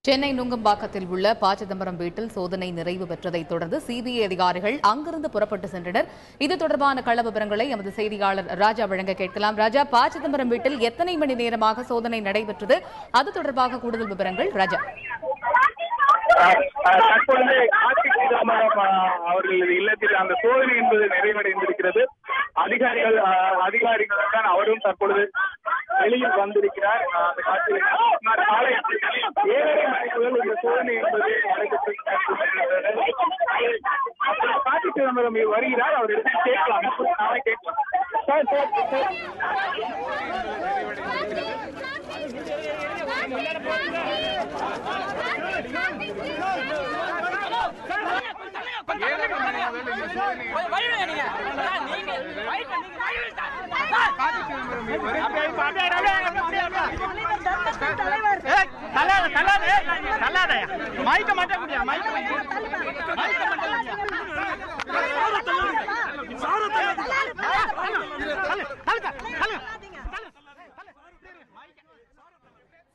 சென்னை நுங்கம்பாக்கத்தில் உள்ள ப. சிதம்பரம் வீட்டில் சோதனை நிறைவு பெற்றதை தொடர்ந்து சிபிஐ அதிகாரிகள் அங்கிருந்து புறப்பட்டு சென்றனர். இது தொடர்பான கள விவரங்களை எமது செய்தியாளர் ராஜா வழங்க கேட்கலாம். ராஜா, ப. சிதம்பரம் வீட்டில் எத்தனை மணி நேரமாக சோதனை நடைபெற்றது? அது தொடர்பாக கூடுதல் விவரங்கள். ராஜா, தற்பொழுது கார்த்திக் சிதம்பரம் அவர்களது இல்லத்தில் அந்த சோதனை என்பது நிறைவடைந்திருக்கிறது. அதிகாரிகளுடன் அவரும் தற்பொழுது வெளியில் வந்திருக்கிறார். அந்த காட்சியில் காலை 7:30 மணிக்குள் இந்த சோதனை என்பது நடைபெற்றிருக்கிறது. கார்த்திக் சிதம்பரம் வருகிறார். அவர் கேட்கலாம், நாமே கேட்கலாம்.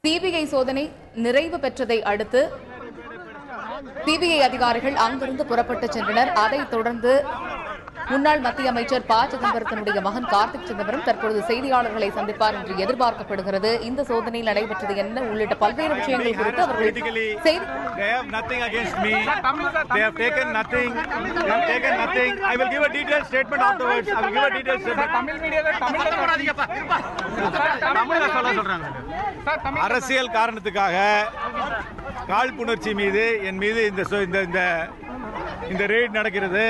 சிபிஐ சோதனை நிறைவு பெற்றதை அடுத்து சிபிஐ அதிகாரிகள் அங்கிருந்து புறப்பட்டு சென்றனர். அதைத் தொடர்ந்து முன்னாள் மத்திய அமைச்சர் ப. சிதம்பரத்தினுடைய மகன் கார்த்திக் சிதம்பரம் தற்பொழுது செய்தியாளர்களை சந்திப்பார் என்று எதிர்பார்க்கப்படுகிறது. இந்த சோதனையில் நடைபெற்றது என்ன உள்ளிட்ட பல்வேறு விஷயங்கள் குறித்து அவர்கள் அரசியல் காரணத்துக்காக காழ்ப்புணர்ச்சி மீது என் மீது இந்த ரெய்ட் நடக்கிறது.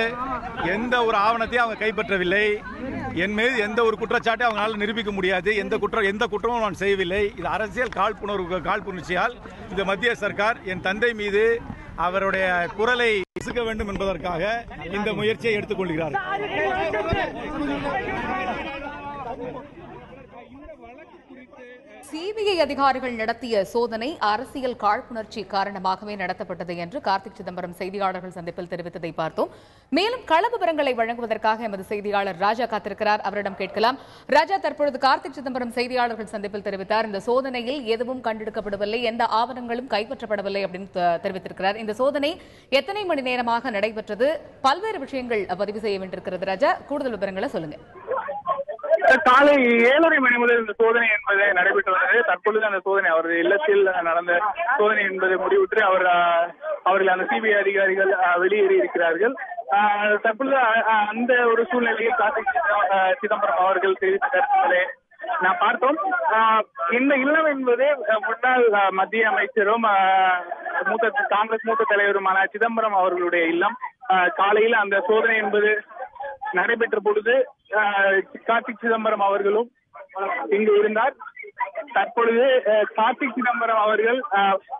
எந்த ஒரு ஆவணத்தையும் அவங்க கைப்பற்றவில்லை. என் மீது எந்த ஒரு குற்றச்சாட்டையும் அவங்களால நிரூபிக்க முடியாது. எந்த குற்றமும் நான் செய்யவில்லை. இது அரசியல் காழ்ப்புணர்ச்சியால் இந்த மத்திய சர்க்கார் என் தந்தை மீது அவருடைய குரலை இசுக்க வேண்டும் என்பதற்காக இந்த முயற்சியை எடுத்துக்கொள்கிறார். சிபிஐ அதிகாரிகள் நடத்திய சோதனை அரசியல் காழ்ப்புணர்ச்சி காரணமாகவே நடத்தப்பட்டது என்று கார்த்திக் சிதம்பரம் செய்தியாளர்கள் சந்திப்பில் தெரிவித்ததை பார்த்தோம். மேலும் கள விவரங்களை வழங்குவதற்காக எமது செய்தியாளர் ராஜா காத்திருக்கிறார். அவரிடம் கேட்கலாம். ராஜா, தற்பொழுது கார்த்திக் சிதம்பரம் செய்தியாளர்கள் சந்திப்பில் தெரிவித்தார், இந்த சோதனையில் எதுவும் கண்டெடுக்கப்படவில்லை, எந்த ஆவணங்களும் கைப்பற்றப்படவில்லை அப்படின்னு தெரிவித்திருக்கிறார். இந்த சோதனை எத்தனை மணி நேரமாக நடைபெற்றது? பல்வேறு விஷயங்கள் பதிவு செய்ய வேண்டியிருக்கிறது. ராஜா, கூடுதல் விவரங்களை சொல்லுங்க. காலை 7:30 மணி முதல் இந்த சோதனை என்பது நடைபெற்றுள்ளது. தற்பொழுது அந்த சோதனை அவரது இல்லத்தில் நடந்த சோதனை என்பது முடிவுற்று அவர்கள் அந்த சிபிஐ அதிகாரிகள் வெளியேறி இருக்கிறார்கள். தற்பொழுது அந்த ஒரு சூழ்நிலையில் கார்த்திக் சிதம்பரம் அவர்கள் தெரிவித்த கருத்துக்களை நான் பார்த்தோம். இந்த இல்லம் என்பது முன்னாள் மத்திய அமைச்சரும் காங்கிரஸ் மூத்த தலைவருமான சிதம்பரம் அவர்களுடைய இல்லம். காலையில் அந்த சோதனை என்பது நடைபெற்ற பொழுது கார்த்திக் சிதம்பரம் அவர்களும் இங்கு இருந்தார். தற்பொழுது கார்த்திக் சிதம்பரம் அவர்கள்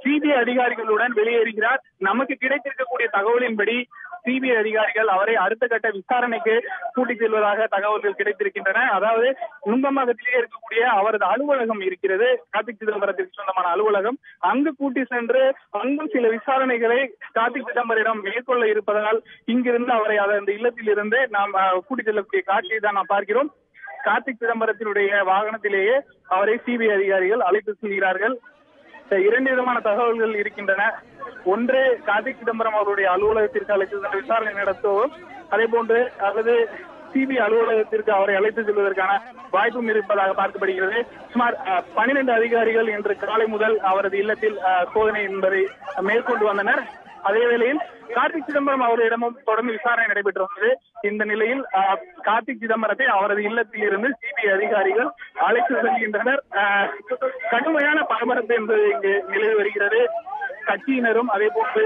சிபிஐ அதிகாரிகளுடன் வெளியேறுகிறார். நமக்கு கிடைத்திருக்கக்கூடிய தகவலின்படி சிபிஐ அதிகாரிகள் அவரை அடுத்த கட்ட விசாரணைக்கு கூட்டிச் செல்வதாக தகவல்கள் கிடைத்திருக்கின்றன. அதாவது நுங்கம்பாக்கத்திலேயே இருக்கக்கூடிய அவரது அலுவலகம் இருக்கிறது, கார்த்திக் சிதம்பரத்திற்கு சொந்தமான அலுவலகம். அங்கு கூட்டி சென்று அங்கும் சில விசாரணைகளை கார்த்திக் சிதம்பரம் மேற்கொள்ள இருப்பதால் இங்கிருந்து அவரை அந்த இல்லத்தில் இருந்து நாம் கூட்டிச் செல்லக்கூடிய காட்சியை தான் நாம் பார்க்கிறோம். கார்த்திக் சிதம்பரத்தினுடைய வாகனத்திலேயே அவரை சிபிஐ அதிகாரிகள் அழைத்து செல்கிறார்கள். 2 விதமான தகவல்கள் இருக்கின்றன. ஒன்று, கார்த்திக் சிதம்பரம் அவருடைய அலுவலகத்திற்கு அழைத்து சென்று விசாரணை நடத்தவும், அதே போன்று அல்லது சிபிஐ அலுவலகத்திற்கு அவரை அழைத்து செல்வதற்கான வாய்ப்பும் இருப்பதாக பார்க்கப்படுகிறது. சுமார் 12 அதிகாரிகள் இன்று காலை முதல் அவரது இல்லத்தில் சோதனை என்பதை மேற்கொண்டு வந்தனர். அதே வேளையில் கார்த்திக் சிதம்பரம் அவரிடமும் தொடர்ந்து விசாரணை நடைபெற்று வந்தது. இந்த நிலையில் கார்த்திக் சிதம்பரத்தை அவரது இல்லத்தில் இருந்து சிபிஐ அதிகாரிகள் அழைத்து செல்கின்றனர். கடுமையான பரபரப்பு என்பது இங்கு நிலவி வருகிறது. கட்சியினரும் அதே போன்று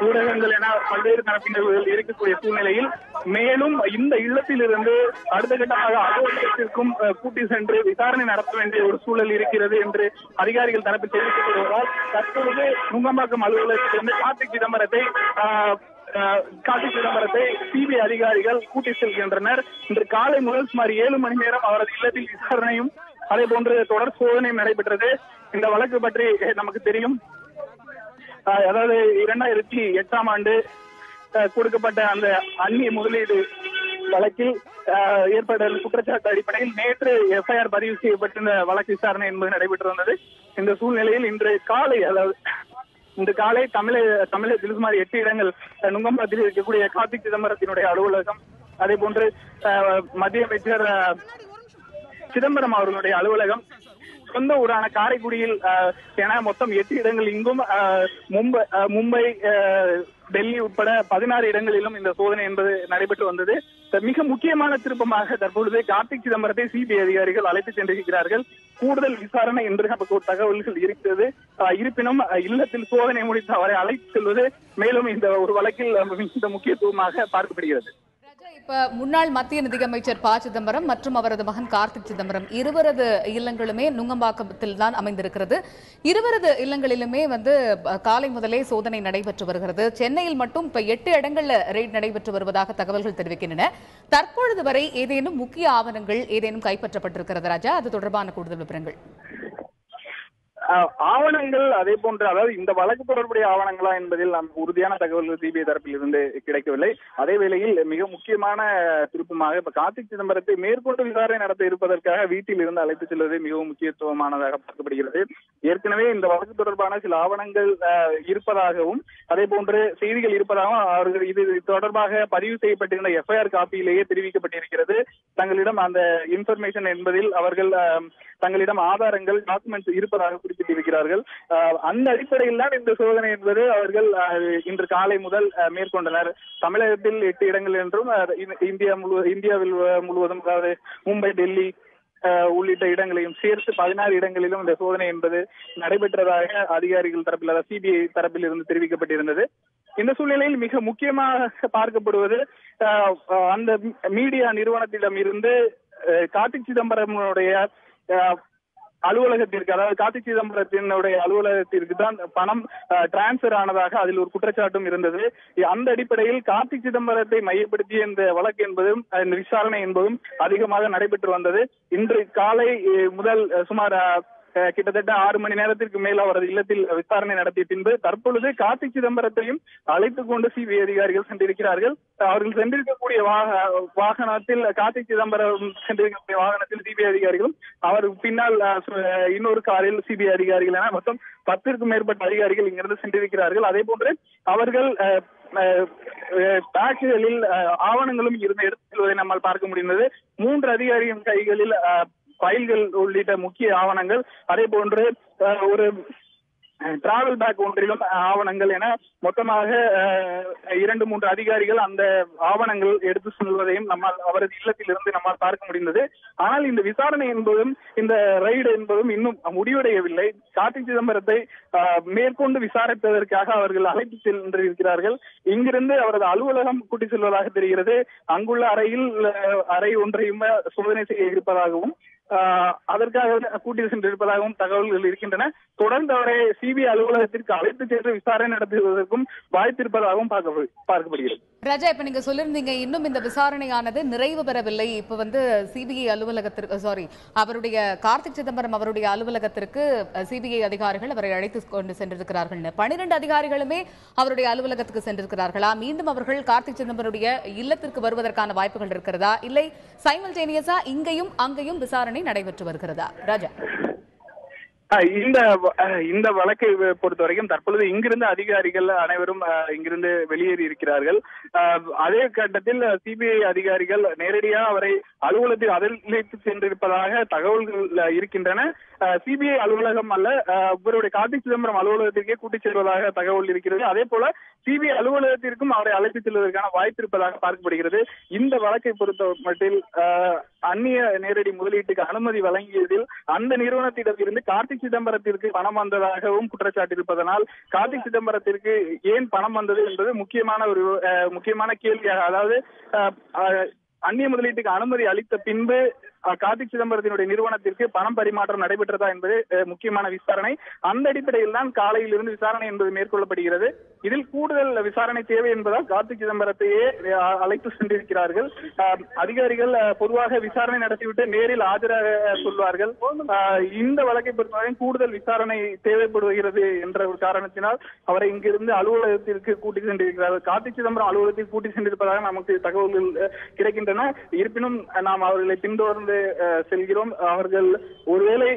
ஊடகங்கள் என பல்வேறு தரப்பினர்கள் இருக்கக்கூடிய சூழ்நிலையில் மேலும் இந்த இல்லத்தில் இருந்து அடுத்த கட்டமாக அலுவலகத்திற்கும் கூட்டி சென்று விசாரணை நடத்த வேண்டிய ஒரு சூழல் இருக்கிறது என்று அதிகாரிகள் தரப்பில் தெரிவிக்கப்படுவதால் தற்போது நுங்கம்பாக்கம் அலுவலகத்திலிருந்து கார்த்திக் சிதம்பரத்தை சிபிஐ அதிகாரிகள் கூட்டி செல்கின்றனர். இன்று காலை முதல் சுமார் 7 மணி நேரம் அவரது இல்லத்தில் விசாரணையும் அதே போன்று தொடர் சோதனையும் நடைபெற்றது. இந்த வழக்கு பற்றி நமக்கு தெரியும். அதாவது 2008ஆம் ஆண்டு கொடுக்கப்பட்ட அந்த அந்நிய முதலீடு வழக்கில் ஏற்பட்ட குற்றச்சாட்டு அடிப்படையில் நேற்று எஃப்ஐஆர் பதிவு செய்யப்பட்டு இந்த வழக்கு விசாரணை என்பது நடைபெற்று வந்தது. இந்த சூழ்நிலையில் இன்று காலை, அதாவது இன்று காலை தமிழகத்தில் சுமார் 8 இடங்கள் நுங்கம்பாக்கத்தில் இருக்கக்கூடிய கார்த்தி சிதம்பரத்தினுடைய அலுவலகம், அதே போன்று மத்திய அமைச்சர் சிதம்பரம் அவர்களுடைய அலுவலகம், சொந்த ஊரான காரைக்குடியில் என மொத்தம் 8 இடங்கள், இங்கும் மும்பை, டெல்லி உட்பட 16 இடங்களிலும் இந்த சோதனை என்பது நடைபெற்று வந்தது. மிக முக்கியமான திருப்பமாக தற்பொழுது கார்த்தி சிதம்பரத்தை சிபிஐ அதிகாரிகள் அழைத்து சென்றிருக்கிறார்கள். கூடுதல் விசாரணை என்று நமக்கு தகவல்கள் இருக்கிறது. இருப்பினும் இல்லத்தில் சோதனை முடித்து அவரை அழைத்து செல்வது மேலும் இந்த ஒரு வழக்கில் மிகுந்த முக்கியத்துவமாக பார்க்கப்படுகிறது. இப்ப முன்னாள் மத்திய நிதியமைச்சர் ப சிதம்பரம் மற்றும் அவரது மகன் கார்த்திக் சிதம்பரம் இருவரது இல்லங்களுமே நுங்கம்பாக்கத்தில் தான் அமைந்திருக்கிறது. இருவரது இல்லங்களிலுமே காலை முதலே சோதனை நடைபெற்று வருகிறது. சென்னையில் மட்டும் இப்ப 8 இடங்கள்ல ரெய்ட் நடைபெற்று வருவதாக தகவல்கள் தெரிவிக்கின்றன. தற்பொழுது வரை ஏதேனும் முக்கிய ஆவணங்கள் ஏதேனும் கைப்பற்றப்பட்டிருக்கிறது ராஜா? அது தொடர்பான கூடுதல் விவரங்கள். ஆவணங்கள் அதே போன்று, அதாவது இந்த வழக்கு தொடர்புடைய ஆவணங்களா என்பதில் நமக்கு உறுதியான தகவல்கள் சிபிஐ தரப்பில் இருந்து கிடைக்கவில்லை. அதே வேளையில் மிக முக்கியமான திருப்பமாக இப்ப கார்த்திக் சிதம்பரத்தை மேற்கொண்டு விசாரணை நடத்த இருப்பதற்காக வீட்டில் இருந்து அழைத்து செல்வது மிகவும் முக்கியத்துவமானதாக பார்க்கப்படுகிறது. ஏற்கனவே இந்த வழக்கு தொடர்பான சில ஆவணங்கள் இருப்பதாகவும், அதே போன்று செய்திகள் இருப்பதாகவும் அவர்கள் இது தொடர்பாக பதிவு செய்யப்பட்டிருந்த எஃப்ஐஆர் காப்பியிலேயே தெரிவிக்கப்பட்டிருக்கிறது. தங்களிடம் அந்த இன்ஃபர்மேஷன் என்பதில் அவர்கள் தங்களிடம் ஆதாரங்கள், டாக்குமெண்ட்ஸ் இருப்பதாக குறிப்பிட்டிருக்கிறார்கள். அந்த அடிப்படையில் தான் இந்த சோதனை என்பது அவர்கள் இன்று காலை முதல் மேற்கொண்டனர். தமிழகத்தில் 8 இடங்கள் என்றும் இந்தியாவில் முழுவதும், அதாவது மும்பை, டெல்லி உள்ளிட்ட இடங்களையும் சேர்த்து 16 இடங்களிலும் இந்த சோதனை என்பது நடைபெற்றதாக அதிகாரிகள் தரப்பில், அதாவது சிபிஐ தரப்பில் இருந்து தெரிவிக்கப்பட்டிருந்தது. இந்த சூழ்நிலையில் மிக முக்கியமாக பார்க்கப்படுவது அந்த மீடியா நிறுவனத்திடம் இருந்து கார்த்திக் சிதம்பரமுடைய அலுவலகத்திற்கு, அதாவது கார்த்தி சிதம்பரத்தினுடைய அலுவலகத்திற்கு தான் பணம் டிரான்ஸ்பர் ஆனதாக அதில் ஒரு குற்றச்சாட்டும் இருந்தது. அந்த அடிப்படையில் கார்த்தி சிதம்பரத்தை மையப்படுத்திய இந்த வழக்கு என்பதும் இந்த விசாரணை என்பதும் அதிகமாக நடைபெற்று வந்தது. இன்று காலை முதல் சுமார் கிட்டத்தட்ட 6 மணி நேரத்திற்கு மேல் அவரது இல்லத்தில் விசாரணை நடத்திய பின்பு தற்பொழுது கார்த்தி சிதம்பரத்தையும் அழைத்துக் கொண்டு சிபிஐ அதிகாரிகள் சென்றிருக்கிறார்கள். அவர்கள் சென்றிருக்கக்கூடிய வாகனத்தில், கார்த்தி சிதம்பரம் சென்றிருக்கக்கூடிய வாகனத்தில் சிபிஐ அதிகாரிகளும், அவர் பின்னால் இன்னொரு காரில் சிபிஐ அதிகாரிகள் என மொத்தம் 10க்கும் மேற்பட்ட அதிகாரிகள் இங்கிருந்து சென்றிருக்கிறார்கள். அதே போன்று அவர்கள் பேக்குகளில் ஆவணங்களும் இருந்து எடுத்துச் செல்வதை நம்மால் பார்க்க முடிந்தது. 3 அதிகாரிகளின் கைகளில் ஃபைல்கள் உள்ளிட்ட முக்கிய ஆவணங்கள், அதே போன்று ஒரு டிராவல் பேக் ஒன்றிலும் ஆவணங்கள் என மொத்தமாக 2-3 அதிகாரிகள் அந்த ஆவணங்கள் எடுத்து செல்வதையும் நம்மால், அவரது இல்லத்தில் இருந்து நம்மால் பார்க்க முடிந்தது. ஆனால் இந்த விசாரணை என்பதும் இந்த ரைடு என்பதும் இன்னும் முடிவடையவில்லை. கார்த்தி சிதம்பரத்தை மேற்கொண்டு விசாரிப்பதற்காக அவர்கள் அழைத்து சென்றிருக்கிறார்கள். இங்கிருந்து அவரது அலுவலகம் கூட்டி செல்வதாக தெரிகிறது. அங்குள்ள அறை ஒன்றையும் சோதனை செய்ய இருப்பதாகவும், அதற்காக கூட்டி சென்றிருப்பதாகவும் தகவல்கள் இருக்கின்றன. தொடர்ந்து அவரை சிபிஐ அலுவலகத்திற்கு அழைத்து சென்று விசாரணை நடத்துவதற்கும் வாய்ப்பிருப்பதாகவும் பார்க்கப்படுகிறது. ராஜா, இப்ப நீங்க சொல்லிருந்தீங்க இன்னும் இந்த விசாரணையானது நிறைவு பெறவில்லை. இப்ப சிபிஐ அலுவலகத்திற்கு, அவருடைய கார்த்திக் சிதம்பரம் அவருடைய அலுவலகத்திற்கு சிபிஐ அதிகாரிகள் அவரை அழைத்து கொண்டு சென்றிருக்கிறார்கள். 12 அதிகாரிகளுமே அவருடைய அலுவலகத்துக்கு சென்றிருக்கிறார்களா? மீண்டும் அவர்கள் கார்த்திக் சிதம்பரனுடைய இல்லத்திற்கு வருவதற்கான வாய்ப்புகள் இருக்கிறதா? இல்லை சைமல்டேனியஸா இங்கேயும் அங்கேயும் விசாரணை நடைபெற்று வருகிறதா? ராஜா, இந்த வழக்கை பொறுத்தவரைக்கும் தற்பொழுது இங்கிருந்து அதிகாரிகள் அனைவரும் இங்கிருந்து வெளியேறி இருக்கிறார்கள். அதே கட்டத்தில் சிபிஐ அதிகாரிகள் நேரடியாக அவரை அலுவலகத்தில் அழைத்து சென்றிருப்பதாக தகவல்கள் இருக்கின்றன. சிபிஐ அலுவலகம் அல்ல, இவருடைய கார்த்தி சிதம்பரம் அலுவலகத்திற்கே கூட்டிச் செல்வதாக தகவல் இருக்கிறது. அதே போல சிபிஐ அலுவலகத்திற்கும் அவரை அழைத்து செல்வதற்கான வாய்ப்பு இருப்பதாக பார்க்கப்படுகிறது. இந்த வழக்கை பொறுத்த மட்டில் அந்நிய நேரடி முதலீட்டுக்கு அனுமதி வழங்கியதில் அந்த நிறுவனத்திடம் இருந்து கார்த்திக் சிதம்பரத்திற்கு பணம் வந்ததாகவும் குற்றச்சாட்டு இருப்பதனால் கார்த்திக் சிதம்பரத்திற்கு ஏன் பணம் வந்தது என்பது முக்கியமான கேள்வியாக, அதாவது அந்நிய முதலீட்டுக்கு அனுமதி அளித்த பின்பு கார்த்தி சிதம்பரத்தினுடைய நிறுவனத்திற்கு பணம் பரிமாற்றம் நடைபெற்றதா என்பது முக்கியமான விசாரணை. அந்த அடிப்படையில் தான் காலையில் இருந்து விசாரணை என்பது மேற்கொள்ளப்படுகிறது. இதில் கூடுதல் விசாரணை தேவை என்பதால் கார்த்தி சிதம்பரத்தையே அழைத்து சென்றிருக்கிறார்கள். அதிகாரிகள் பொதுவாக விசாரணை நடத்திவிட்டு நேரில் ஆஜராக சொல்வார்கள். இந்த வழக்கை பொறுத்தவரை கூடுதல் விசாரணை தேவைப்படுகிறது என்ற ஒரு காரணத்தினால் அவரை இங்கிருந்து அலுவலகத்திற்கு கூட்டி சென்றிருக்கிறார்கள். கார்த்தி சிதம்பரம் அலுவலகத்தில் கூட்டி சென்றிருப்பதாக நமக்கு தகவல்கள் கிடைக்கின்றன. இருப்பினும் நாம் அவர்களை பின்தொடர்ந்து செல்கிறோம். அவர்கள் ஒருவேளை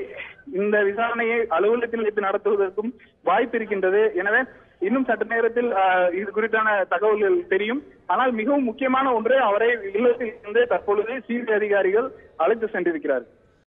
இந்த விசாரணையை அலுவலகத்தில் வைத்து நடத்துவதற்கும் வாய்ப்பு இருக்கின்றது. எனவே இன்னும் சற்று நேரத்தில் இது குறித்தான தகவல்கள் தெரியும். ஆனால் மிகவும் முக்கியமான ஒன்று, அவரை இல்லத்தில் இருந்து தற்பொழுது சிபிஐ அதிகாரிகள் அழைத்து சென்றிருக்கிறார்கள்.